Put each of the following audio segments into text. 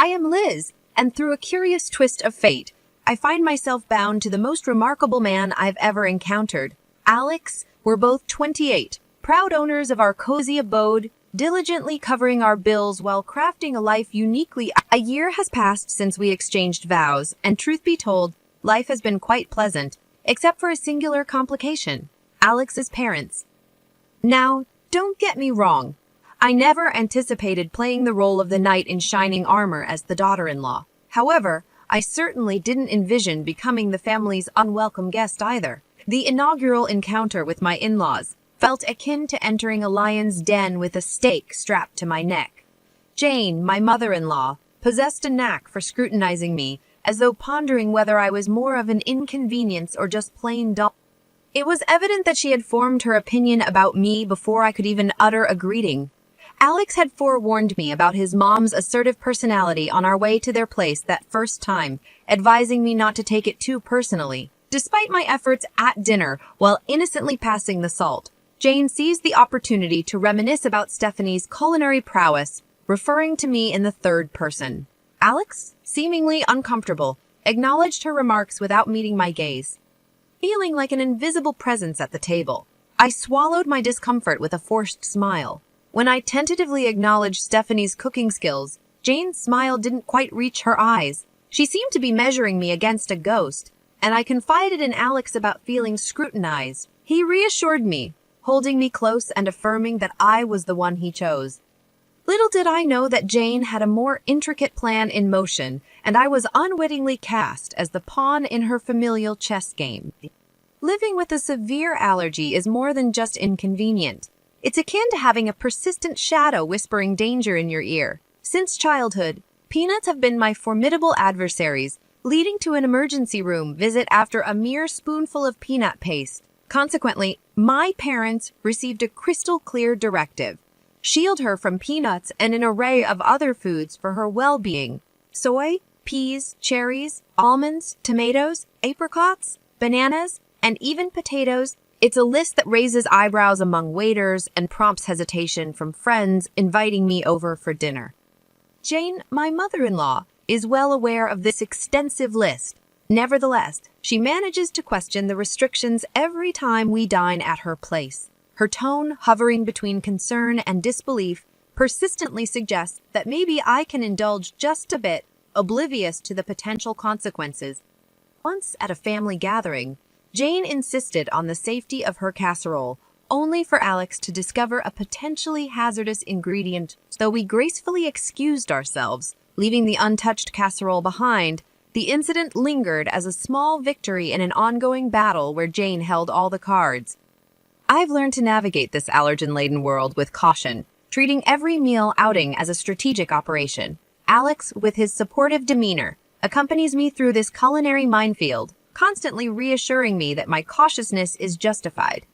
I am Liz, and through a curious twist of fate, I find myself bound to the most remarkable man I've ever encountered. Alex. We're both 28, proud owners of our cozy abode, diligently covering our bills while crafting a life uniquely. A year has passed since we exchanged vows, and truth be told, life has been quite pleasant, except for a singular complication: Alex's parents. Now, don't get me wrong. I never anticipated playing the role of the knight in shining armor as the daughter-in-law. However, I certainly didn't envision becoming the family's unwelcome guest either. The inaugural encounter with my in-laws felt akin to entering a lion's den with a stake strapped to my neck. Jane, my mother-in-law, possessed a knack for scrutinizing me, as though pondering whether I was more of an inconvenience or just plain dull. It was evident that she had formed her opinion about me before I could even utter a greeting. Alex had forewarned me about his mom's assertive personality on our way to their place that first time, advising me not to take it too personally. Despite my efforts at dinner while innocently passing the salt, Jane seized the opportunity to reminisce about Stephanie's culinary prowess, referring to me in the third person. Alex, seemingly uncomfortable, acknowledged her remarks without meeting my gaze. Feeling like an invisible presence at the table, I swallowed my discomfort with a forced smile. When I tentatively acknowledged Stephanie's cooking skills, Jane's smile didn't quite reach her eyes. She seemed to be measuring me against a ghost, and I confided in Alex about feeling scrutinized. He reassured me, holding me close and affirming that I was the one he chose. Little did I know that Jane had a more intricate plan in motion, and I was unwittingly cast as the pawn in her familial chess game. Living with a severe allergy is more than just inconvenient. It's akin to having a persistent shadow whispering danger in your ear. Since childhood, peanuts have been my formidable adversaries, leading to an emergency room visit after a mere spoonful of peanut paste. Consequently, my parents received a crystal-clear directive: shield her from peanuts and an array of other foods for her well-being. Soy, peas, cherries, almonds, tomatoes, apricots, bananas, and even potatoes. It's a list that raises eyebrows among waiters and prompts hesitation from friends inviting me over for dinner. Jane, my mother-in-law, is well aware of this extensive list. Nevertheless, she manages to question the restrictions every time we dine at her place. Her tone, hovering between concern and disbelief, persistently suggests that maybe I can indulge just a bit, oblivious to the potential consequences. Once at a family gathering, Jane insisted on the safety of her casserole, only for Alex to discover a potentially hazardous ingredient. Though we gracefully excused ourselves, leaving the untouched casserole behind, the incident lingered as a small victory in an ongoing battle where Jane held all the cards. I've learned to navigate this allergen-laden world with caution, treating every meal outing as a strategic operation. Alex, with his supportive demeanor, accompanies me through this culinary minefield, constantly reassuring me that my cautiousness is justified.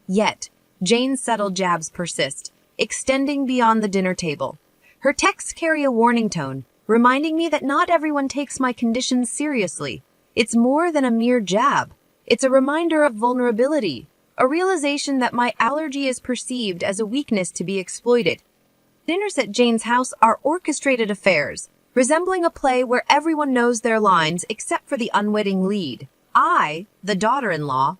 Yet, Jane's subtle jabs persist, extending beyond the dinner table. Her texts carry a warning tone, reminding me that not everyone takes my conditions seriously. It's more than a mere jab. It's a reminder of vulnerability, a realization that my allergy is perceived as a weakness to be exploited. Dinners at Jane's house are orchestrated affairs, resembling a play where everyone knows their lines except for the unwitting lead. I, the daughter-in-law,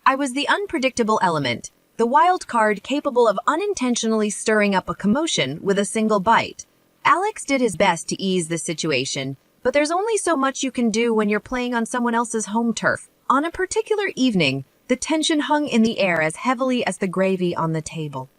I was the unpredictable element, the wild card capable of unintentionally stirring up a commotion with a single bite. Alex did his best to ease the situation, but there's only so much you can do when you're playing on someone else's home turf. On a particular evening, the tension hung in the air as heavily as the gravy on the table.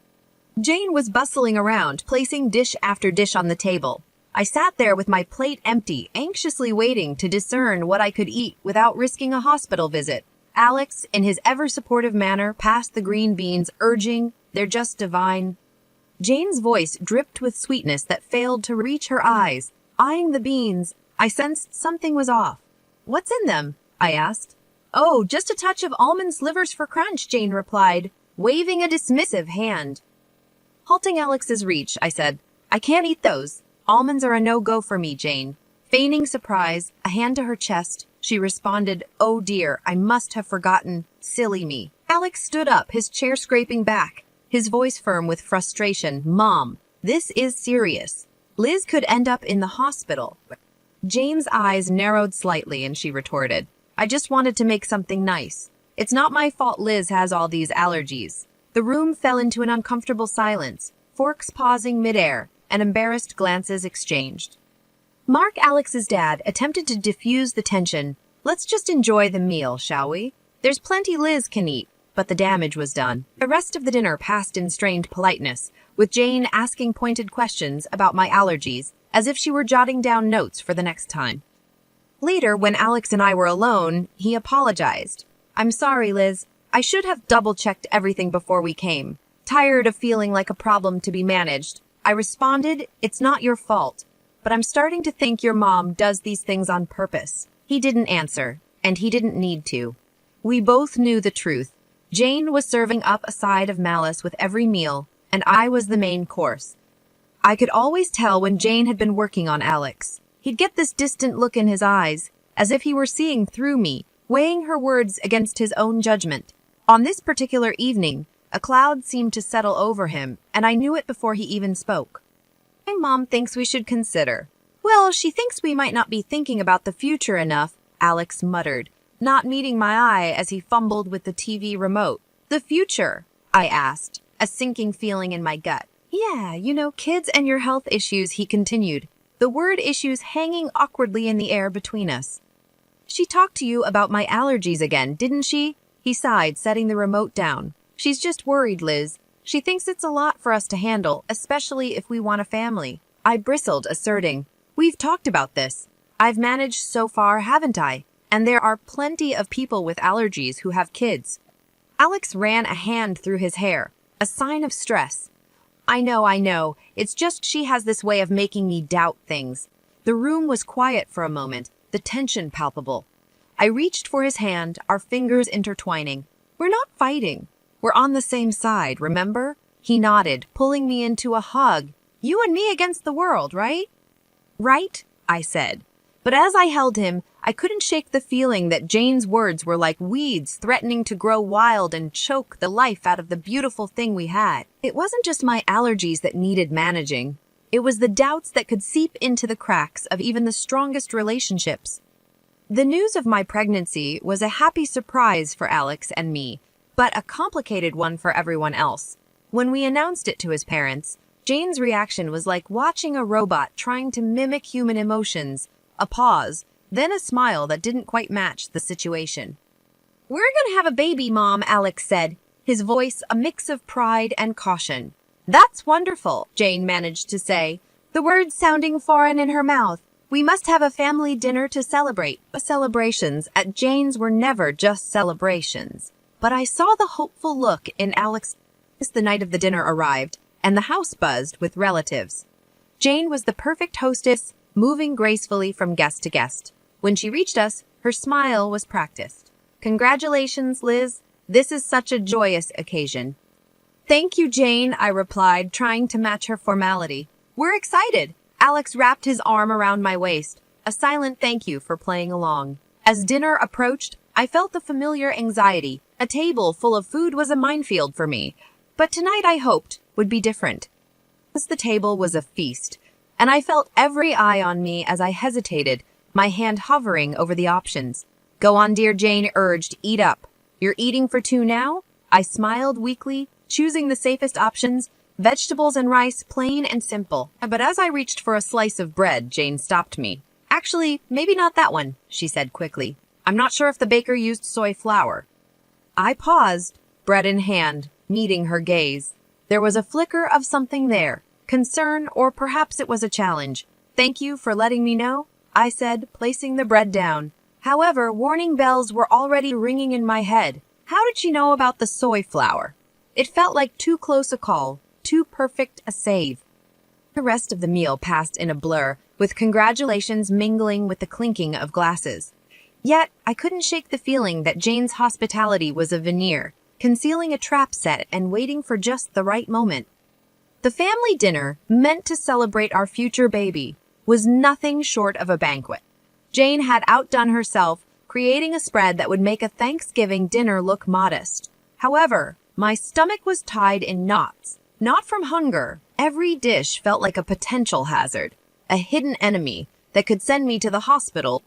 Jane was bustling around, placing dish after dish on the table. I sat there with my plate empty, anxiously waiting to discern what I could eat without risking a hospital visit. Alex, in his ever-supportive manner, passed the green beans, urging, "They're just divine." Jane's voice dripped with sweetness that failed to reach her eyes. Eyeing the beans, I sensed something was off. "What's in them?" I asked. "Oh, just a touch of almond slivers for crunch," Jane replied, waving a dismissive hand. Halting Alex's reach, I said, "I can't eat those. Almonds are a no-go for me, Jane." Feigning surprise, a hand to her chest, she responded, "Oh dear, I must have forgotten. Silly me." Alex stood up, his chair scraping back, his voice firm with frustration. "Mom, this is serious. Liz could end up in the hospital. Jane's eyes narrowed slightly and she retorted, I just wanted to make something nice. It's not my fault Liz has all these allergies. The room fell into an uncomfortable silence, forks pausing midair, and embarrassed glances exchanged. Mark, Alex's dad, attempted to diffuse the tension. Let's just enjoy the meal, shall we? There's plenty Liz can eat, but the damage was done. The rest of the dinner passed in strained politeness, with Jane asking pointed questions about my allergies, as if she were jotting down notes for the next time. Later, when Alex and I were alone, he apologized. I'm sorry, Liz. I should have double-checked everything before we came. Tired of feeling like a problem to be managed, I responded, it's not your fault, but I'm starting to think your mom does these things on purpose. He didn't answer, and he didn't need to. We both knew the truth. Jane was serving up a side of malice with every meal, and I was the main course. I could always tell when Jane had been working on Alex. He'd get this distant look in his eyes, as if he were seeing through me, weighing her words against his own judgment. On this particular evening, a cloud seemed to settle over him, and I knew it before he even spoke. My mom thinks we should consider. Well, she thinks we might not be thinking about the future enough, Alex muttered, not meeting my eye as he fumbled with the TV remote. The future? I asked, a sinking feeling in my gut. Yeah, kids and your health issues, he continued, the word issues hanging awkwardly in the air between us. She talked to you about my allergies again, didn't she? He sighed, setting the remote down. She's just worried, Liz. She thinks it's a lot for us to handle, especially if we want a family. I bristled, asserting, we've talked about this. I've managed so far, haven't I? And there are plenty of people with allergies who have kids. Alex ran a hand through his hair, a sign of stress. I know. It's just she has this way of making me doubt things. The room was quiet for a moment, the tension palpable. I reached for his hand, our fingers intertwining. We're not fighting. We're on the same side, remember? He nodded, pulling me into a hug. You and me against the world, right? Right, I said. But as I held him, I couldn't shake the feeling that Jane's words were like weeds threatening to grow wild and choke the life out of the beautiful thing we had. It wasn't just my allergies that needed managing. It was the doubts that could seep into the cracks of even the strongest relationships. The news of my pregnancy was a happy surprise for Alex and me, but a complicated one for everyone else. When we announced it to his parents, Jane's reaction was like watching a robot trying to mimic human emotions, a pause, then a smile that didn't quite match the situation. We're gonna have a baby, Mom, Alex said, his voice a mix of pride and caution. That's wonderful, Jane managed to say, the words sounding foreign in her mouth. We must have a family dinner to celebrate. Celebrations at Jane's were never just celebrations. But I saw the hopeful look in Alex as the night of the dinner arrived, and the house buzzed with relatives. Jane was the perfect hostess, moving gracefully from guest to guest. When she reached us, her smile was practiced. Congratulations, Liz. This is such a joyous occasion. Thank you, Jane, I replied, trying to match her formality. We're excited. Alex wrapped his arm around my waist, a silent thank you for playing along. As dinner approached, I felt the familiar anxiety. A table full of food was a minefield for me, but tonight I hoped would be different. The table was a feast, and I felt every eye on me as I hesitated, my hand hovering over the options. Go on, dear, Jane urged, eat up. You're eating for two now? I smiled weakly, choosing the safest options, vegetables and rice, plain and simple. But as I reached for a slice of bread, Jane stopped me. Actually, maybe not that one, she said quickly. I'm not sure if the baker used soy flour. I paused, bread in hand, meeting her gaze. There was a flicker of something there, concern, or perhaps it was a challenge. Thank you for letting me know, I said, placing the bread down. However, warning bells were already ringing in my head. How did she know about the soy flour? It felt like too close a call, too perfect a save. The rest of the meal passed in a blur, with congratulations mingling with the clinking of glasses. Yet, I couldn't shake the feeling that Jane's hospitality was a veneer, concealing a trap set and waiting for just the right moment. The family dinner, meant to celebrate our future baby, was nothing short of a banquet. Jane had outdone herself, creating a spread that would make a Thanksgiving dinner look modest. However, my stomach was tied in knots, not from hunger, Every dish felt like a potential hazard, a hidden enemy that could send me to the hospital.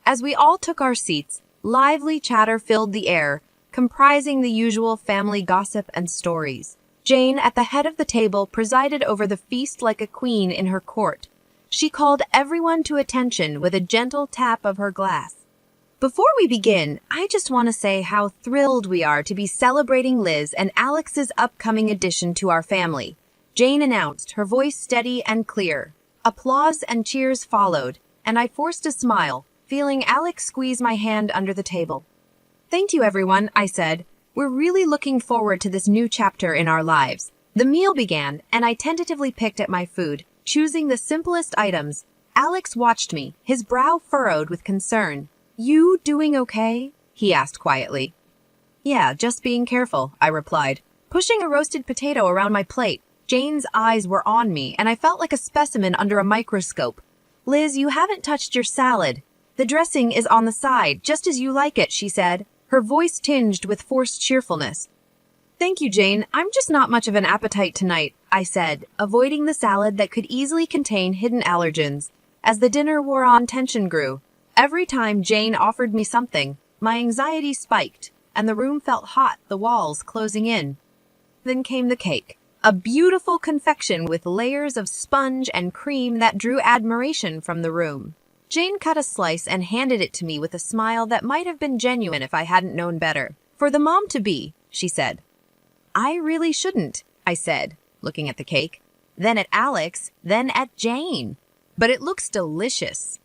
As we all took our seats, lively chatter filled the air, comprising the usual family gossip and stories. Jane, at the head of the table, presided over the feast like a queen in her court. She called everyone to attention with a gentle tap of her glass. Before we begin, I just want to say how thrilled we are to be celebrating Liz and Alex's upcoming addition to our family, Jane announced, her voice steady and clear. Applause and cheers followed, and I forced a smile, feeling Alex squeeze my hand under the table. "Thank you, everyone," I said. "We're really looking forward to this new chapter in our lives." The meal began, and I tentatively picked at my food, choosing the simplest items. Alex watched me, his brow furrowed with concern. "You doing okay?" he asked quietly. "Yeah, just being careful," I replied, pushing a roasted potato around my plate. Jane's eyes were on me, and I felt like a specimen under a microscope. "Liz, you haven't touched your salad. The dressing is on the side, just as you like it," she said, her voice tinged with forced cheerfulness. "Thank you, Jane. I'm just not much of an appetite tonight," I said, avoiding the salad that could easily contain hidden allergens. As the dinner wore on, tension grew. Every time Jane offered me something, my anxiety spiked, and the room felt hot, the walls closing in. Then came the cake, a beautiful confection with layers of sponge and cream that drew admiration from the room. Jane cut a slice and handed it to me with a smile that might have been genuine if I hadn't known better. "For the mom-to-be," she said. "I really shouldn't," I said, looking at the cake, then at Alex, then at Jane. "But it looks delicious."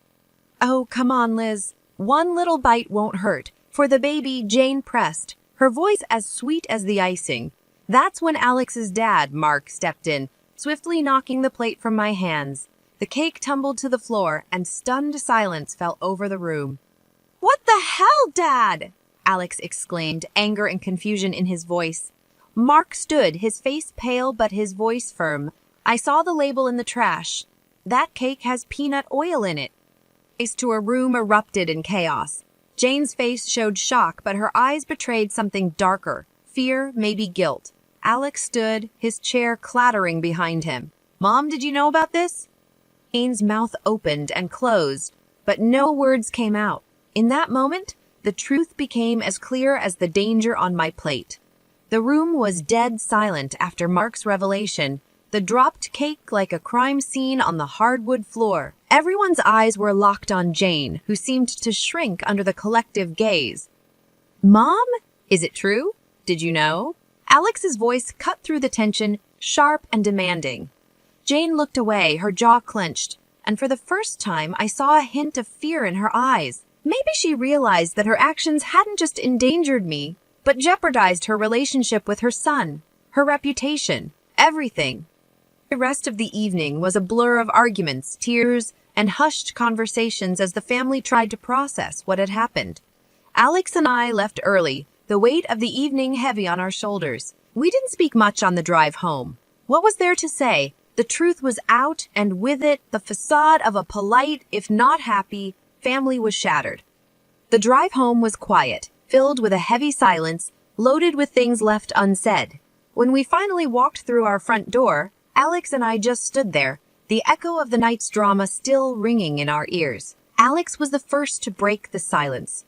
"Oh, come on, Liz. One little bite won't hurt. For the baby," Jane pressed, her voice as sweet as the icing. That's when Alex's dad, Mark, stepped in, swiftly knocking the plate from my hands. The cake tumbled to the floor, and stunned silence fell over the room. "What the hell, Dad?" Alex exclaimed, anger and confusion in his voice. Mark stood, his face pale but his voice firm. "I saw the label in the trash. That cake has peanut oil in it." To a room erupted in chaos. Jane's face showed shock, but her eyes betrayed something darker, fear, maybe guilt. Alex stood, his chair clattering behind him. "Mom, did you know about this?" Jane's mouth opened and closed, but no words came out. In that moment, the truth became as clear as the danger on my plate. The room was dead silent after Mark's revelation, the dropped cake like a crime scene on the hardwood floor. Everyone's eyes were locked on Jane, who seemed to shrink under the collective gaze. "Mom? Is it true? Did you know?" Alex's voice cut through the tension, sharp and demanding. Jane looked away, her jaw clenched, and for the first time I saw a hint of fear in her eyes. Maybe she realized that her actions hadn't just endangered me, but jeopardized her relationship with her son, her reputation, everything. The rest of the evening was a blur of arguments, tears, and hushed conversations as the family tried to process what had happened. Alex and I left early, the weight of the evening heavy on our shoulders. We didn't speak much on the drive home. What was there to say? The truth was out, and with it, the facade of a polite, if not happy, family was shattered. The drive home was quiet, filled with a heavy silence, loaded with things left unsaid. When we finally walked through our front door, Alex and I just stood there, the echo of the night's drama still ringing in our ears. Alex was the first to break the silence.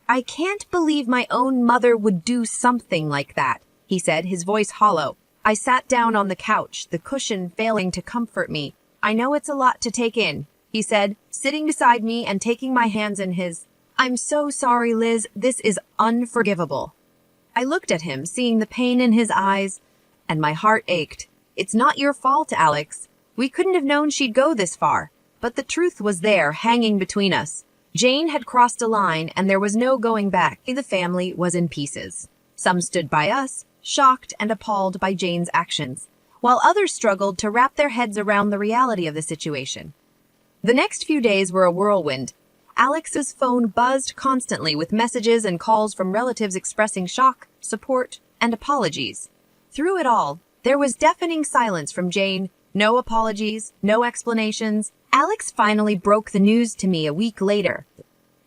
"I can't believe my own mother would do something like that," he said, his voice hollow. I sat down on the couch, the cushion failing to comfort me. "I know it's a lot to take in," he said, sitting beside me and taking my hands in his. "I'm so sorry, Liz. This is unforgivable." I looked at him, seeing the pain in his eyes, and my heart ached. "It's not your fault, Alex. We couldn't have known she'd go this far." But the truth was there, hanging between us. Jane had crossed a line, and there was no going back. The family was in pieces. Some stood by us, shocked and appalled by Jane's actions, while others struggled to wrap their heads around the reality of the situation. The next few days were a whirlwind. Alex's phone buzzed constantly with messages and calls from relatives expressing shock, support, and apologies. Through it all, there was deafening silence from Jane, no apologies, no explanations. Alex finally broke the news to me a week later.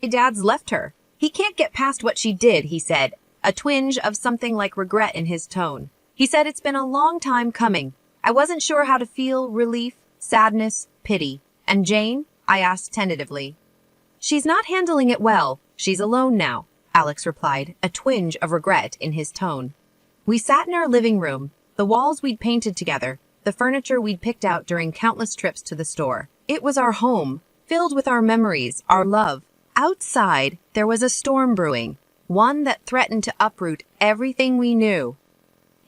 "Dad's left her. He can't get past what she did," he said, a twinge of something like regret in his tone. He said it's been a long time coming. I wasn't sure how to feel relief, sadness, pity. And Jane? I asked tentatively. She's not handling it well. She's alone now, Alex replied, a twinge of regret in his tone. We sat in our living room, the walls we'd painted together, the furniture we'd picked out during countless trips to the store. It was our home, filled with our memories, our love. Outside, there was a storm brewing, one that threatened to uproot everything we knew.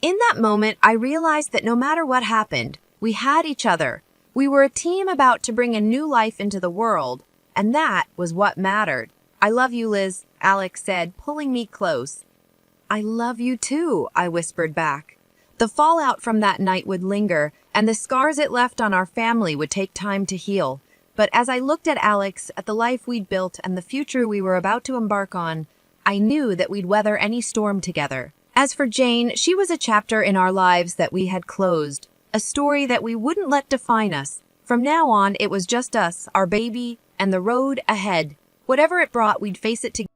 In that moment, I realized that no matter what happened, we had each other. We were a team about to bring a new life into the world, and that was what mattered. I love you, Liz, Alex said, pulling me close. I love you too, I whispered back. The fallout from that night would linger, and the scars it left on our family would take time to heal. But as I looked at Alex, at the life we'd built and the future we were about to embark on, I knew that we'd weather any storm together. As for Jane, she was a chapter in our lives that we had closed, a story that we wouldn't let define us. From now on, it was just us, our baby, and the road ahead. Whatever it brought, we'd face it together.